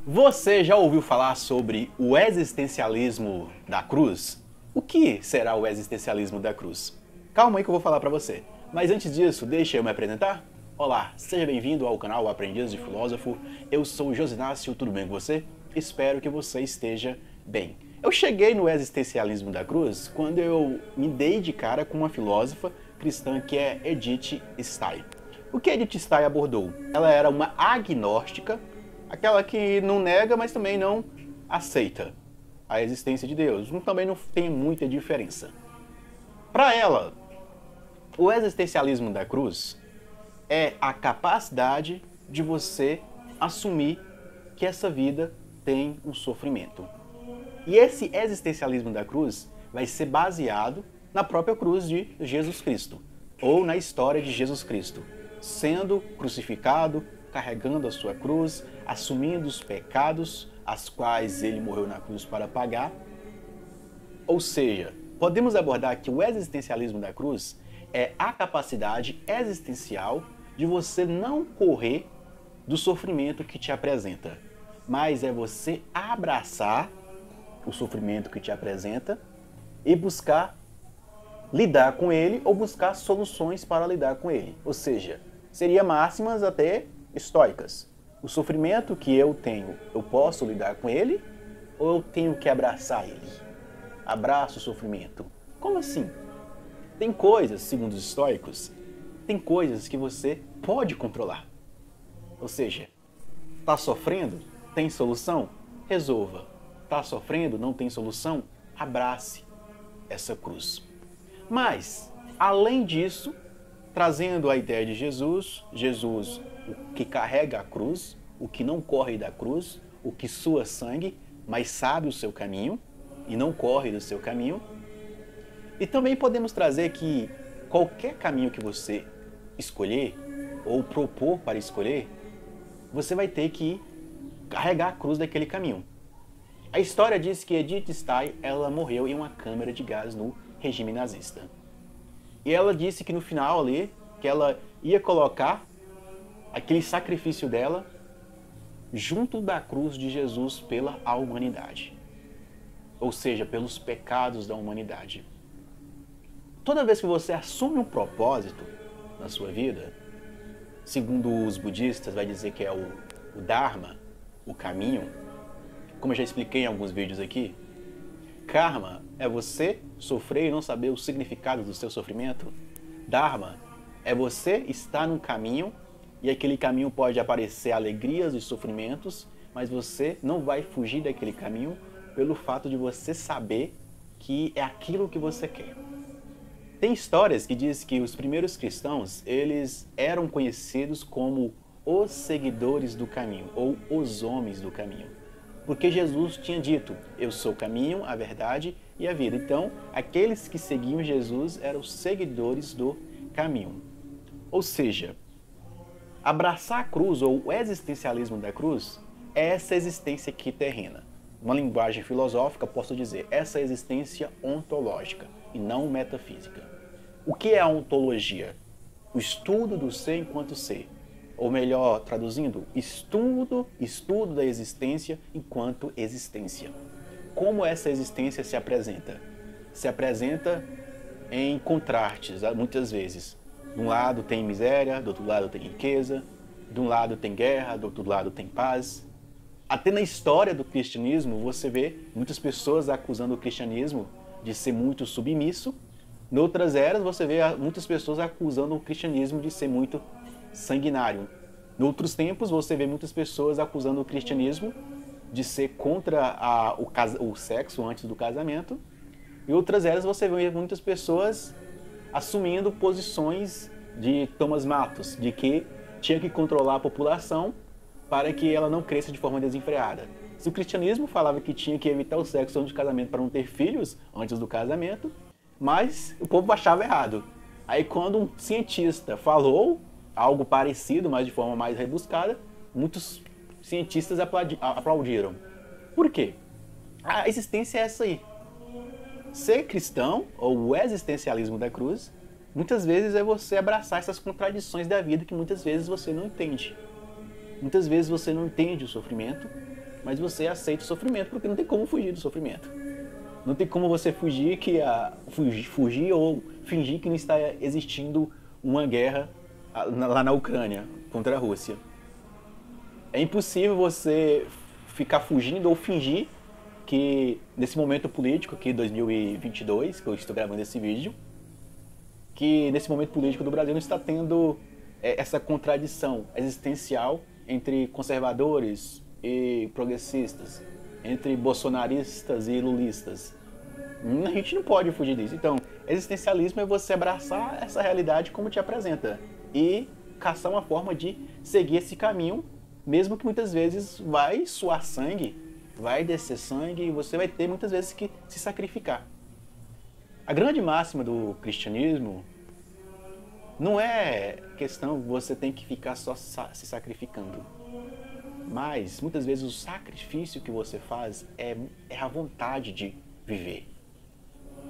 Você já ouviu falar sobre o existencialismo da cruz? O que será o existencialismo da cruz? Calma aí que eu vou falar pra você. Mas antes disso, deixa eu me apresentar. Olá, seja bem-vindo ao canal Aprendiz de Filósofo. Eu sou o Josinácio, tudo bem com você? Espero que você esteja bem. Eu cheguei no existencialismo da cruz quando eu me dei de cara com uma filósofa cristã que é Edith Stein. O que Edith Stein abordou? Ela era uma agnóstica, aquela que não nega, mas também não aceita a existência de Deus. Também não tem muita diferença. Para ela, o existencialismo da cruz é a capacidade de você assumir que essa vida tem um sofrimento. E esse existencialismo da cruz vai ser baseado na própria cruz de Jesus Cristo, ou na história de Jesus Cristo, sendo crucificado, carregando a sua cruz, assumindo os pecados, as quais ele morreu na cruz para pagar. Ou seja, podemos abordar que o existencialismo da cruz é a capacidade existencial de você não correr do sofrimento que te apresenta, mas é você abraçar o sofrimento que te apresenta e buscar lidar com ele ou buscar soluções para lidar com ele. Ou seja, seria máximas até estoicas. O sofrimento que eu tenho, eu posso lidar com ele ou eu tenho que abraçar ele? Abraço o sofrimento. Como assim? Tem coisas, segundo os estoicos, tem coisas que você pode controlar. Ou seja, está sofrendo? Tem solução? Resolva. Está sofrendo? Não tem solução? Abrace essa cruz. Mas, além disso, trazendo a ideia de Jesus, o que carrega a cruz, o que não corre da cruz, o que sua sangue, mas sabe o seu caminho e não corre do seu caminho. E também podemos trazer que qualquer caminho que você escolher ou propor para escolher, você vai ter que carregar a cruz daquele caminho. A história diz que Edith Stein, ela morreu em uma câmara de gás no regime nazista. E ela disse que no final ali, que ela ia colocar aquele sacrifício dela junto da cruz de Jesus pela humanidade. Ou seja, pelos pecados da humanidade. Toda vez que você assume um propósito na sua vida, segundo os budistas, vai dizer que é o Dharma, o caminho, como eu já expliquei em alguns vídeos aqui, karma é você sofrer e não saber o significado do seu sofrimento. Dharma é você estar num caminho e aquele caminho pode aparecer alegrias e sofrimentos, mas você não vai fugir daquele caminho pelo fato de você saber que é aquilo que você quer. Tem histórias que dizem que os primeiros cristãos, eles eram conhecidos como os seguidores do caminho, ou os homens do caminho. Porque Jesus tinha dito, eu sou o caminho, a verdade e a vida. Então, aqueles que seguiam Jesus eram os seguidores do caminho. Ou seja, abraçar a cruz, ou o existencialismo da cruz, é essa existência aqui terrena. Uma linguagem filosófica, posso dizer, essa existência ontológica e não metafísica. O que é a ontologia? O estudo do ser enquanto ser. Ou melhor, traduzindo, estudo da existência enquanto existência. Como essa existência se apresenta? Se apresenta em contrastes, muitas vezes. De um lado tem miséria, do outro lado tem riqueza, de um lado tem guerra, do outro lado tem paz. Até na história do cristianismo, você vê muitas pessoas acusando o cristianismo de ser muito submisso. Em outras eras, você vê muitas pessoas acusando o cristianismo de ser muito sanguinário. Em outros tempos, você vê muitas pessoas acusando o cristianismo de ser contra o sexo antes do casamento. Em outras eras, você vê muitas pessoas assumindo posições de Thomas Malthus, de que tinha que controlar a população para que ela não cresça de forma desenfreada. Se o cristianismo falava que tinha que evitar o sexo antes do casamento para não ter filhos antes do casamento, mas o povo achava errado. Aí quando um cientista falou algo parecido, mas de forma mais rebuscada, muitos cientistas aplaudiram. Por quê? A existência é essa aí. Ser cristão, ou o existencialismo da cruz, muitas vezes é você abraçar essas contradições da vida que muitas vezes você não entende. Muitas vezes você não entende o sofrimento, mas você aceita o sofrimento, porque não tem como fugir do sofrimento. Não tem como você fugir ou fingir que não está existindo uma guerra lá na Ucrânia contra a Rússia. É impossível você ficar fugindo ou fingir que nesse momento político aqui, 2022, que eu estou gravando esse vídeo, que nesse momento político do Brasil não está tendo essa contradição existencial entre conservadores e progressistas, entre bolsonaristas e lulistas. A gente não pode fugir disso. Então, existencialismo é você abraçar essa realidade como te apresenta e caçar uma forma de seguir esse caminho, mesmo que muitas vezes vai suar sangue, vai descer sangue e você vai ter muitas vezes que se sacrificar. A grande máxima do cristianismo não é questão você tem que ficar só se sacrificando, mas muitas vezes o sacrifício que você faz é a vontade de viver.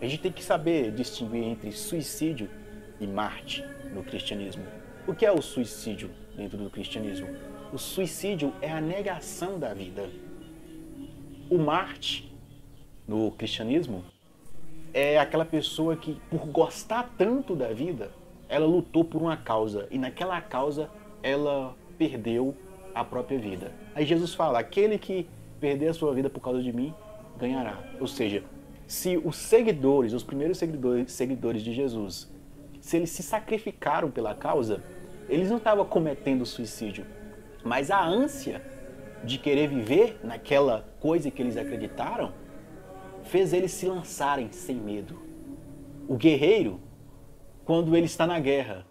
A gente tem que saber distinguir entre suicídio e Marte no cristianismo. O que é o suicídio dentro do cristianismo? O suicídio é a negação da vida. O Marte no cristianismo é aquela pessoa que, por gostar tanto da vida, ela lutou por uma causa e naquela causa ela perdeu a própria vida. Aí Jesus fala, aquele que perder a sua vida por causa de mim, ganhará. Ou seja, se os seguidores, os primeiros seguidores de Jesus, se eles se sacrificaram pela causa, eles não estavam cometendo suicídio, mas a ânsia de querer viver naquela coisa que eles acreditaram fez eles se lançarem sem medo. O guerreiro, quando ele está na guerra,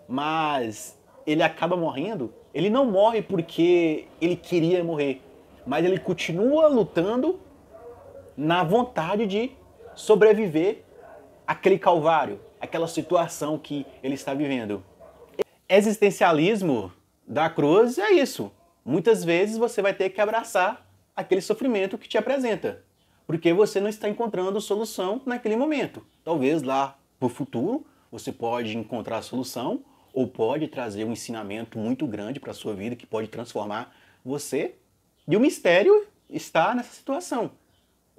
mas ele acaba morrendo, ele não morre porque ele queria morrer, mas ele continua lutando na vontade de sobreviver àquele calvário, àquela situação que ele está vivendo. Existencialismo da cruz é isso. Muitas vezes você vai ter que abraçar aquele sofrimento que te apresenta, porque você não está encontrando solução naquele momento. Talvez lá no futuro você pode encontrar a solução ou pode trazer um ensinamento muito grande para a sua vida que pode transformar você. E o mistério está nessa situação.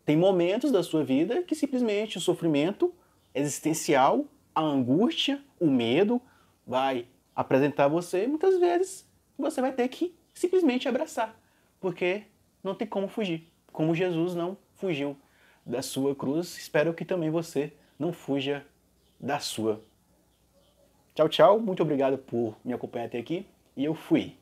Tem momentos da sua vida que simplesmente o sofrimento existencial, a angústia, o medo vai apresentar você e muitas vezes você vai ter que simplesmente abraçar, porque não tem como fugir. Como Jesus não fugiu da sua cruz, espero que também você não fuja da sua. Tchau, tchau. Muito obrigado por me acompanhar até aqui e eu fui.